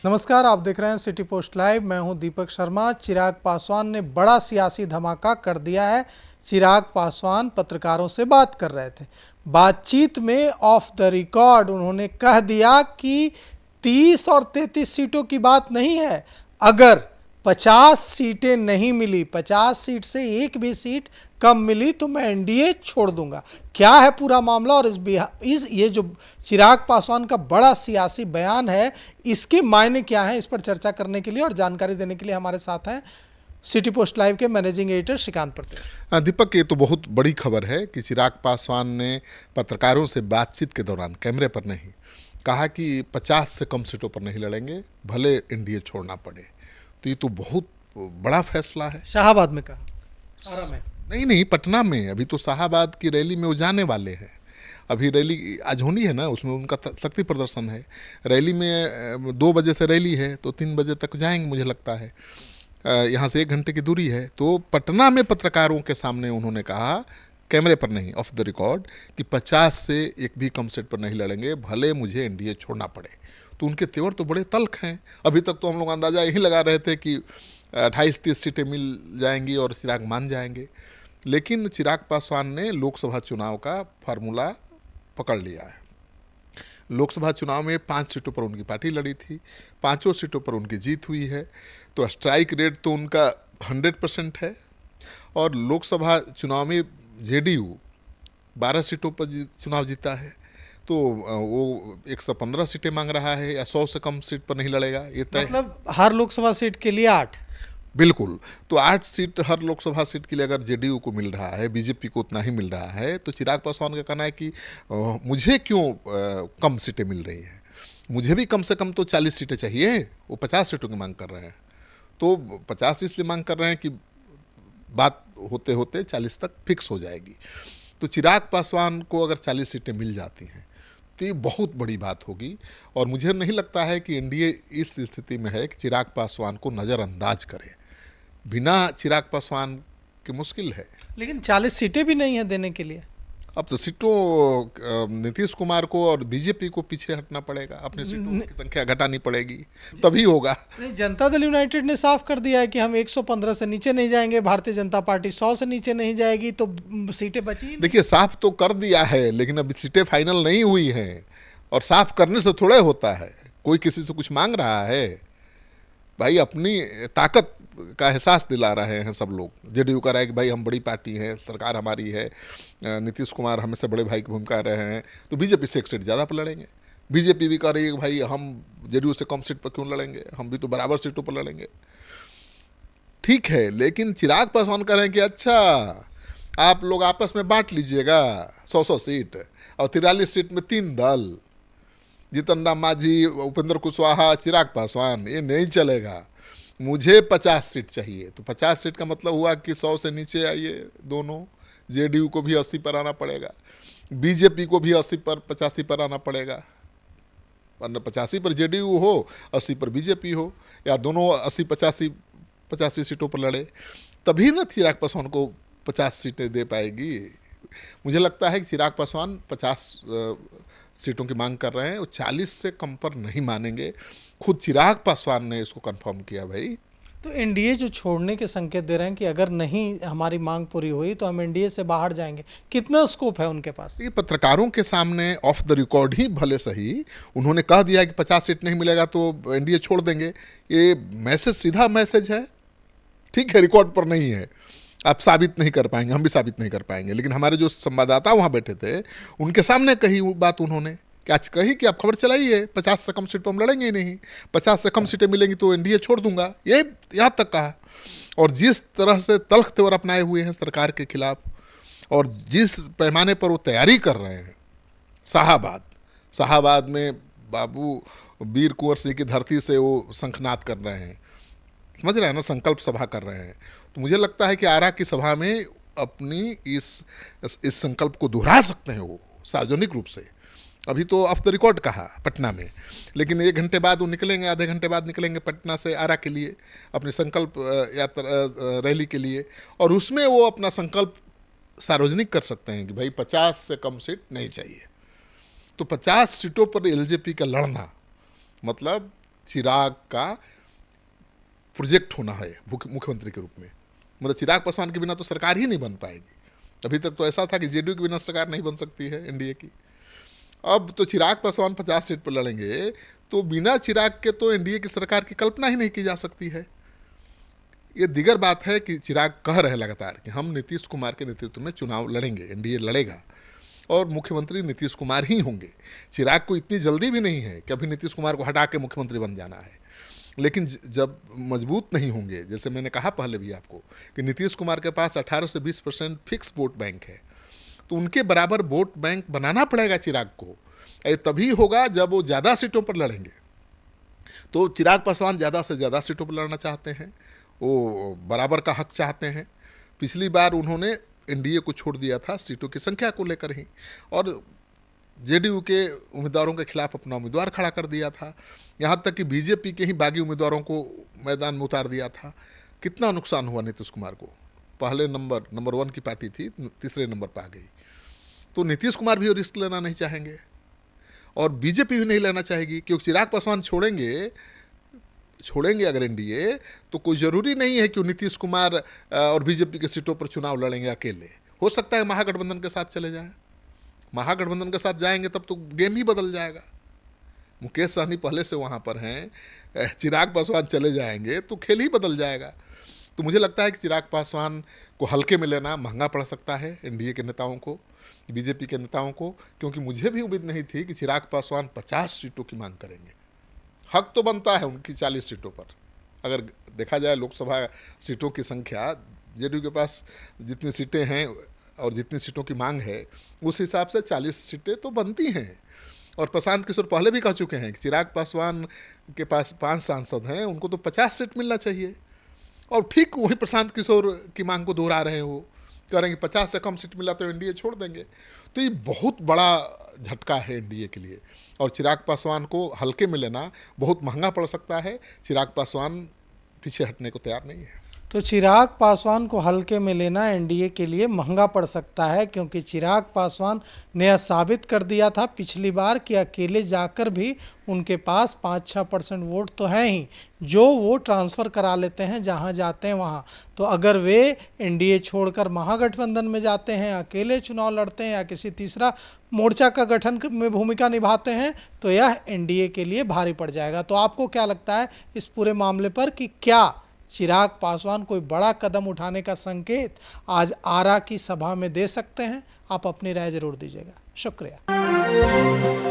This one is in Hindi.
नमस्कार, आप देख रहे हैं सिटी पोस्ट लाइव। मैं हूं दीपक शर्मा। चिराग पासवान ने बड़ा सियासी धमाका कर दिया है। चिराग पासवान पत्रकारों से बात कर रहे थे। बातचीत में ऑफ द रिकॉर्ड उन्होंने कह दिया कि 30 और 33 सीटों की बात नहीं है। अगर 50 सीटें नहीं मिली, 50 सीट से एक भी सीट कम मिली तो मैं एनडीए छोड़ दूंगा। क्या है पूरा मामला और ये जो चिराग पासवान का बड़ा सियासी बयान है, इसके मायने क्या है, इस पर चर्चा करने के लिए और जानकारी देने के लिए हमारे साथ हैं सिटी पोस्ट लाइव के मैनेजिंग एडिटर श्रीकांत प्रत्युष। दीपक, ये तो बहुत बड़ी खबर है कि चिराग पासवान ने पत्रकारों से बातचीत के दौरान कैमरे पर नहीं कहा कि 50 से कम सीटों पर नहीं लड़ेंगे, भले एनडीए छोड़ना पड़े। तो ये तो बहुत बड़ा फैसला है। शाहाबाद में कहा, आरा में नहीं, पटना में। अभी तो शाहाबाद की रैली में वो जाने वाले हैं। अभी रैली आज होनी है ना, उसमें उनका शक्ति प्रदर्शन है। रैली में 2 बजे से रैली है तो 3 बजे तक जाएंगे मुझे लगता है। यहाँ से 1 घंटे की दूरी है। तो पटना में पत्रकारों के सामने उन्होंने कहा, कैमरे पर नहीं, ऑफ द रिकॉर्ड, कि 50 से एक भी कम सीट पर नहीं लड़ेंगे, भले मुझे एनडीए छोड़ना पड़े। तो उनके तेवर तो बड़े तल्ख हैं। अभी तक तो हम लोग अंदाज़ा यही लगा रहे थे कि 28-30 सीटें मिल जाएंगी और चिराग मान जाएंगे। लेकिन चिराग पासवान ने लोकसभा चुनाव का फार्मूला पकड़ लिया है। लोकसभा चुनाव में 5 सीटों पर उनकी पार्टी लड़ी थी, 5 सीटों पर उनकी जीत हुई है। तो स्ट्राइक रेट तो उनका 100% है। और लोकसभा चुनाव में जेडीयू 12 सीटों पर चुनाव जीता है। तो वो 115 सीटें मांग रहा है या 100 से कम सीट पर नहीं लड़ेगा, ये तय। मतलब हर लोकसभा सीट के लिए 8। बिल्कुल। तो 8 सीट हर लोकसभा सीट के लिए अगर जेडीयू को मिल रहा है, बीजेपी को उतना ही मिल रहा है, तो चिराग पासवान का कहना है कि मुझे क्यों कम सीटें मिल रही हैं, मुझे भी कम से कम तो 40 सीटें चाहिए। वो 50 सीटों की मांग कर रहे हैं। तो 50 इसलिए मांग कर रहे हैं कि बात होते होते 40 तक फिक्स हो जाएगी। तो चिराग पासवान को अगर 40 सीटें मिल जाती हैं तो ये बहुत बड़ी बात होगी। और मुझे नहीं लगता है कि एनडीए इस स्थिति में है कि चिराग पासवान को नज़रअंदाज करे। बिना चिराग पासवान के मुश्किल है। लेकिन 40 सीटें भी नहीं है देने के लिए। अब तो सीटों नीतीश कुमार को और बीजेपी को पीछे हटना पड़ेगा, अपनी सीटों की संख्या घटानी पड़ेगी, तभी होगा। नहीं, जनता दल यूनाइटेड ने साफ कर दिया है कि हम 115 से नीचे नहीं जाएंगे, भारतीय जनता पार्टी 100 से नीचे नहीं जाएगी, तो सीटें बची ही नहीं। देखिए, साफ तो कर दिया है, लेकिन अभी सीटें फाइनल नहीं हुई हैं। और साफ करने से थोड़े होता है, कोई किसी से कुछ मांग रहा है। भाई, अपनी ताकत का एहसास दिला रहे हैं सब लोग। जेडीयू कह रहा है कि भाई हम बड़ी पार्टी है, सरकार हमारी है, नीतीश कुमार हमेशा बड़े भाई की भूमिका रहे हैं, तो बीजेपी से 1 सीट ज़्यादा पर लड़ेंगे। बीजेपी भी कह रही है कि भाई हम जेडीयू से कम सीट पर क्यों लड़ेंगे, हम भी तो बराबर सीटों पर लड़ेंगे। ठीक है, लेकिन चिराग पासवान कह रहे हैं कि अच्छा, आप लोग आपस में बांट लीजिएगा 100 सीट, और 43 सीट में 3 दल, जीतन राम मांझी, उपेंद्र कुशवाहा, चिराग पासवान, ये नहीं चलेगा। मुझे 50 सीट चाहिए। तो 50 सीट का मतलब हुआ कि 100 से नीचे आइए दोनों। जेडीयू को भी 80 पर आना पड़ेगा, बीजेपी को भी 80 पर 85 पर आना पड़ेगा। वरना 85 पर जेडीयू हो, 80 पर बीजेपी हो, या दोनों 80-85 सीटों पर लड़े, तभी ना चिराग पासवान को 50 सीटें दे पाएगी। मुझे लगता है कि चिराग पासवान 50 सीटों की मांग कर रहे हैं, वो 40 से कम पर नहीं मानेंगे। खुद चिराग पासवान ने इसको कंफर्म किया। भाई, तो एनडीए जो छोड़ने के संकेत दे रहे हैं कि अगर नहीं हमारी मांग पूरी हुई तो हम एनडीए से बाहर जाएंगे, कितना स्कोप है उनके पास? ये पत्रकारों के सामने ऑफ द रिकॉर्ड ही भले सही उन्होंने कह दिया कि 50 सीट नहीं मिलेगा तो एनडीए छोड़ देंगे। ये मैसेज सीधा मैसेज है। ठीक है, रिकॉर्ड पर नहीं है, आप साबित नहीं कर पाएंगे, हम भी साबित नहीं कर पाएंगे, लेकिन हमारे जो संवाददाता वहाँ बैठे थे उनके सामने कही वो बात उन्होंने कि आज कही कि आप खबर चलाइए 50 से कम सीट पर हम लड़ेंगे ही नहीं, 50 से कम सीटें मिलेंगी तो एनडीए छोड़ दूंगा, ये यहाँ तक कहा। और जिस तरह से तल्ख तेवर अपनाए हुए हैं सरकार के खिलाफ, और जिस पैमाने पर वो तैयारी कर रहे हैं, शाहाबाद में बाबू वीर कुंवर सिंह की धरती से वो शंखनाद कर रहे हैं, समझ रहे हैं ना, संकल्प सभा कर रहे हैं। तो मुझे लगता है कि आरा की सभा में अपनी इस संकल्प को दोहरा सकते हैं वो सार्वजनिक रूप से। अभी तो ऑफ द रिकॉर्ड कहा पटना में, लेकिन 1 घंटे बाद वो निकलेंगे, आधे घंटे बाद निकलेंगे पटना से आरा के लिए, अपने संकल्प यात्रा रैली के लिए। और उसमें वो अपना संकल्प सार्वजनिक कर सकते हैं कि भाई 50 से कम सीट नहीं चाहिए। तो 50 सीटों पर एलजेपी का लड़ना मतलब चिराग का प्रोजेक्ट होना है मुख्यमंत्री के रूप में। मतलब चिराग पासवान के बिना तो सरकार ही नहीं बन पाएगी। अभी तक तो ऐसा था कि जेडीयू के बिना सरकार नहीं बन सकती है एनडीए की। अब तो चिराग पासवान 50 सीट पर लड़ेंगे, तो बिना चिराग के तो एनडीए की सरकार की कल्पना ही नहीं की जा सकती है। ये दिगर बात है कि चिराग कह रहे हैं लगातार कि हम नीतीश कुमार के नेतृत्व में चुनाव लड़ेंगे, एनडीए लड़ेगा और मुख्यमंत्री नीतीश कुमार ही होंगे। चिराग को इतनी जल्दी भी नहीं है कि अभी नीतीश कुमार को हटा के मुख्यमंत्री बन जाना है, लेकिन जब मजबूत नहीं होंगे, जैसे मैंने कहा पहले भी आपको कि नीतीश कुमार के पास 18 से 20% फिक्स वोट बैंक है, तो उनके बराबर वोट बैंक बनाना पड़ेगा चिराग को। ये तभी होगा जब वो ज़्यादा सीटों पर लड़ेंगे। तो चिराग पासवान ज़्यादा से ज़्यादा सीटों पर लड़ना चाहते हैं, वो बराबर का हक चाहते हैं। पिछली बार उन्होंने एनडीए को छोड़ दिया था सीटों की संख्या को लेकर ही, और जेडीयू के उम्मीदवारों के खिलाफ अपना उम्मीदवार खड़ा कर दिया था। यहाँ तक कि बीजेपी के ही बागी उम्मीदवारों को मैदान में उतार दिया था। कितना नुकसान हुआ नीतीश कुमार को। पहले नंबर 1 की पार्टी थी, तीसरे नंबर पर आ गई। तो नीतीश कुमार भी रिस्क लेना नहीं चाहेंगे और बीजेपी भी नहीं लेना चाहेगी, क्योंकि चिराग पासवान छोड़ेंगे अगर एनडीए, तो कोई ज़रूरी नहीं है कि नीतीश कुमार और बीजेपी के सीटों पर चुनाव लड़ेंगे अकेले। हो सकता है महागठबंधन के साथ चले जाएं। महागठबंधन के साथ जाएंगे तब तो गेम ही बदल जाएगा। मुकेश सहनी पहले से वहाँ पर हैं, चिराग पासवान चले जाएंगे तो खेल ही बदल जाएगा। तो मुझे लगता है कि चिराग पासवान को हल्के में लेना महंगा पड़ सकता है एनडीए के नेताओं को, बीजेपी के नेताओं को, क्योंकि मुझे भी उम्मीद नहीं थी कि चिराग पासवान 50 सीटों की मांग करेंगे। हक तो बनता है उनकी 40 सीटों पर। अगर देखा जाए लोकसभा सीटों की संख्या, जेडीयू के पास जितनी सीटें हैं और जितनी सीटों की मांग है, उस हिसाब से 40 सीटें तो बनती हैं। और प्रशांत किशोर पहले भी कह चुके हैं कि चिराग पासवान के पास 5 सांसद हैं, उनको तो 50 सीट मिलना चाहिए। और ठीक वही प्रशांत किशोर की मांग को दोहरा रहे हैं। वो कह रहे हैं कि 50 से कम सीट मिला तो एनडीए छोड़ देंगे। तो ये बहुत बड़ा झटका है एनडीए के लिए, और चिराग पासवान को हल्के में लेना बहुत महंगा पड़ सकता है। चिराग पासवान पीछे हटने को तैयार नहीं है। तो चिराग पासवान को हल्के में लेना एनडीए के लिए महंगा पड़ सकता है, क्योंकि चिराग पासवान ने यह साबित कर दिया था पिछली बार कि अकेले जाकर भी उनके पास 5-6% वोट तो हैं ही, जो वो ट्रांसफ़र करा लेते हैं जहां जाते हैं वहां। तो अगर वे एनडीए छोड़कर महागठबंधन में जाते हैं, अकेले चुनाव लड़ते हैं या किसी तीसरा मोर्चा का गठन में भूमिका निभाते हैं, तो यह एनडीए के लिए भारी पड़ जाएगा। तो आपको क्या लगता है इस पूरे मामले पर कि क्या चिराग पासवान कोई बड़ा कदम उठाने का संकेत आज आरा की सभा में दे सकते हैं? आप अपनी राय जरूर दीजिएगा। शुक्रिया।